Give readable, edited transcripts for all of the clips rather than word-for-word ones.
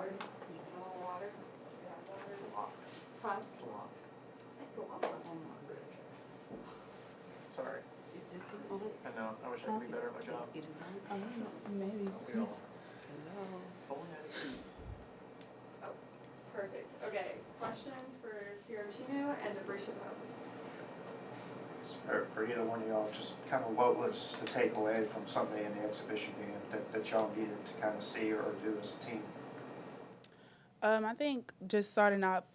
water? You want a little water? Yeah, It's a lot. Huh? It's a lot. It's a lot. Sorry. I know. I wish I could be better at my job. Maybe. We all. Only had a two. Oh, perfect. Okay, questions for Sira and Debreasha Powe? For either one of y'all, just kind of what was the takeaway from Sunday in the exhibition game that y'all needed to kind of see or do as a team? I think just starting off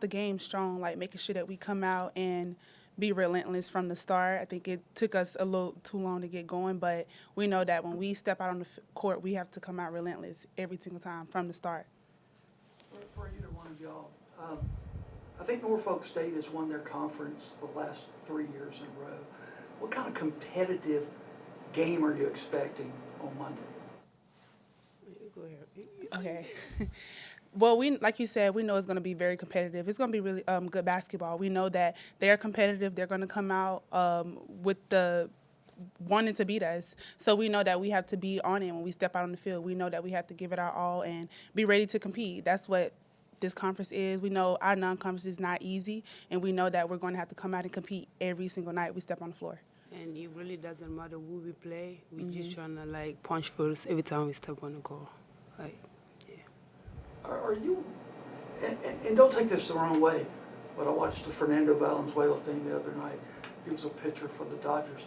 the game strong, like making sure that we come out and be relentless from the start. I think it took us a little too long to get going, but we know that when we step out on the court, we have to come out relentless every single time from the start. For either one of y'all, I think Norfolk State has won their conference the last 3 years in a row. What kind of competitive game are you expecting on Monday? Go ahead. Okay. Well, like you said, we know it's going to be very competitive. It's going to be really good basketball. We know that they're competitive. They're going to come out with the wanting to beat us. So we know that we have to be on it when we step out on the field. We know that we have to give it our all and be ready to compete. That's what this conference is. We know our non-conference is not easy, and we know that we're going to have to come out and compete every single night we step on the floor. And it really doesn't matter who we play. We're just trying to, like, punch first every time we step on the court. Like, yeah. Are you, and don't take this the wrong way, but I watched the Fernando Valenzuela thing the other night. He was a pitcher for the Dodgers.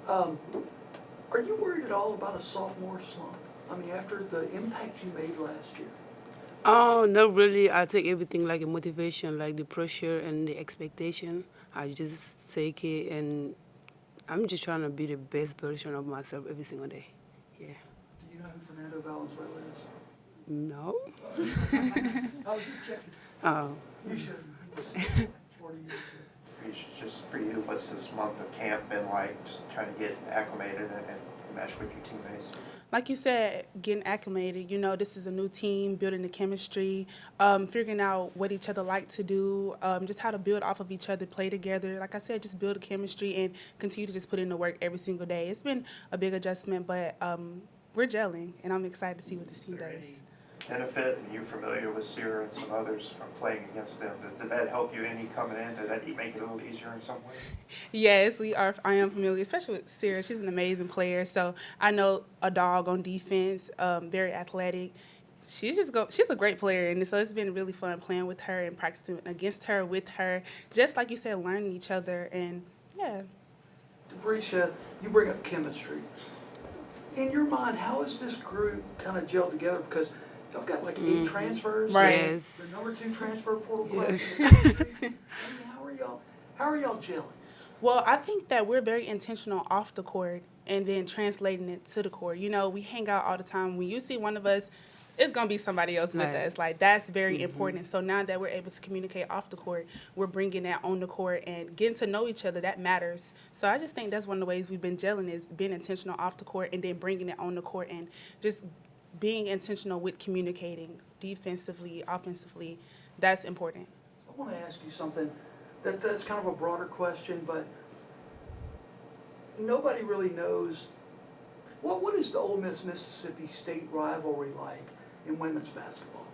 Are you worried at all about a sophomore slump? I mean, after the impact you made last year? Oh, not really. I take everything like a motivation, like the pressure and the expectation. I just take it, and I'm just trying to be the best version of myself every single day. Yeah. Do you know who Fernando Valenzuela is? No. How was you checking? Oh. You should. He was like 40 years ago. Just for you, what's this month of camp been like, just trying to get acclimated and mesh with your teammates? Like you said, getting acclimated, you know, this is a new team, building the chemistry, figuring out what each other like to do, just how to build off of each other, play together. Like I said, just build the chemistry and continue to just put in the work every single day. It's been a big adjustment, but we're gelling, and I'm excited to see what this team does. Benefit, and you're familiar with Sira and some others from playing against them. Did that help you any coming in? Did that make it a little easier in some way? Yes, I am familiar, especially with Sira. She's an amazing player. So I know a dog on defense, very athletic. She's a great player, and so it's been really fun playing with her and practicing against her, with her. Just like you said, learning each other, and yeah. Debreasha, you bring up chemistry. In your mind, how is this group kind of gelled together? Because y'all got like 8 transfers. Right. Yes. The number 2 transfer portal class. Yes. I mean, how are y'all gelling? Well, I think that we're very intentional off the court and then translating it to the court. You know, we hang out all the time. When you see one of us, it's going to be somebody else with Right. us. Like, that's very important. So now that we're able to communicate off the court, we're bringing that on the court and getting to know each other. That matters. So I just think that's one of the ways we've been gelling is being intentional off the court and then bringing it on the court and just being intentional with communicating defensively, offensively. That's important. I want to ask you something that's kind of a broader question, but nobody really knows. What is the Ole Miss-Mississippi State rivalry like in women's basketball?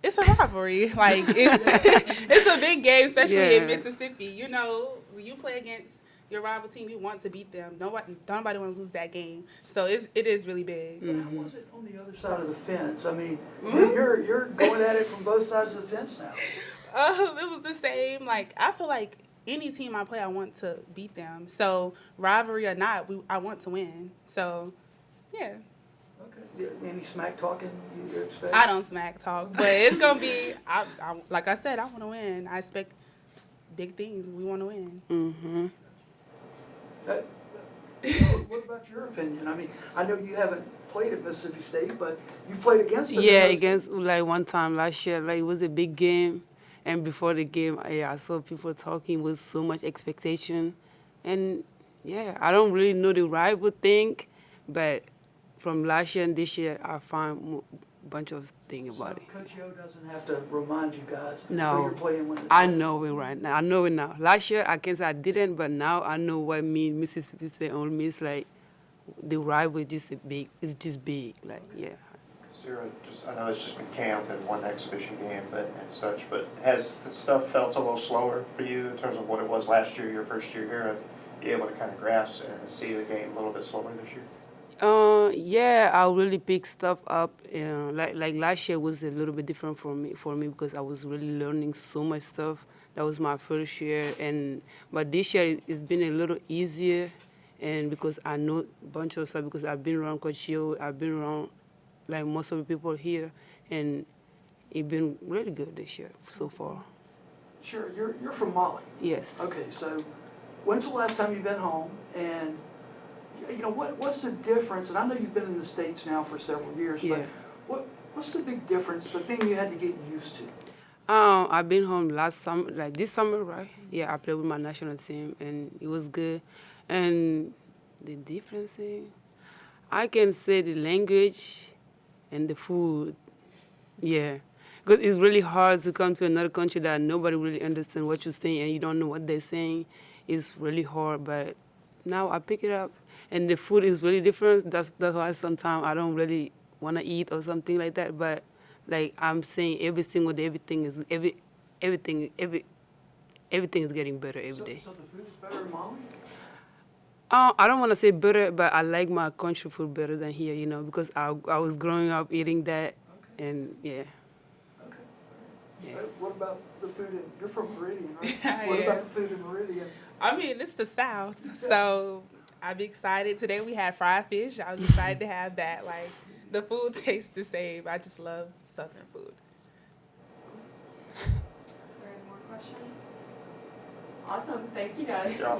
It's a rivalry. Like, it's a big game, especially in Yeah. Mississippi. You know, when you play against your rival team, you want to beat them. Nobody want to lose that game. So it is really big. But how was it on the other side of the fence? I mean, you're going at it from both sides of the fence now. It was the same. Like, I feel like any team I play, I want to beat them. So rivalry or not, I want to win. So, yeah. Okay. Any smack talking you expect? I don't smack talk, but it's going to be, like I said, I want to win. I expect big things. We want to win. Mm-hmm. What about your opinion? I mean, I know you haven't played at Mississippi State, but you played against them. Yeah, against, like, one time last year, like, it was a big game. And before the game, I saw people talking with so much expectation. And, yeah, I don't really know the rival thing, but from last year and this year, I found a bunch of things about it. Coach Yo doesn't have to remind you guys No. when you're playing when I know it right now. I know it now. Last year, I can say I didn't, but now I know what means Mississippi State only means, like, the rival is just big. It's just big, like, yeah. Sira, just, I know it's just been camp and one exhibition game and such, but has the stuff felt a little slower for you in terms of what it was last year, your first year here? Have you able to kind of grasp and see the game a little bit slower this year? Yeah, I really pick stuff up. Like last year was a little bit different for me because I was really learning so much stuff. That was my first year, but this year it's been a little easier, and because I know a bunch of stuff because I've been around Coach Yo, I've been around like most of the people here, and it's been really good this year so far. Sure, you're from Mali. Yes. Okay, so when's the last time you've been home? And you know what's the difference? And I know you've been in the States now for several years, Yeah. but what's the big difference? The thing you had to get used to. I've been home last summer, like this summer, right? Yeah, I played with my national team, and it was good. And the difference thing, I can say the language and the food. Yeah, because it's really hard to come to another country that nobody really understands what you're saying and you don't know what they're saying. It's really hard, but now I pick it up, and the food is really different. That's why sometimes I don't really want to eat or something like that. But like I'm saying, every single day, everything is getting better every day. So the food is better in Mali? I don't want to say better, but I like my country food better than here, you know, because I was growing up eating that, and yeah. Okay. Yeah. What about the food in, you're from Meridian, right? I What am. about the food in Meridian? I mean, it's the South, so I'm excited. Today we had fried fish. I was excited to have that. Like, the food tastes the same. I just love Southern food. Are there any more questions? Awesome, thank you guys. Yeah.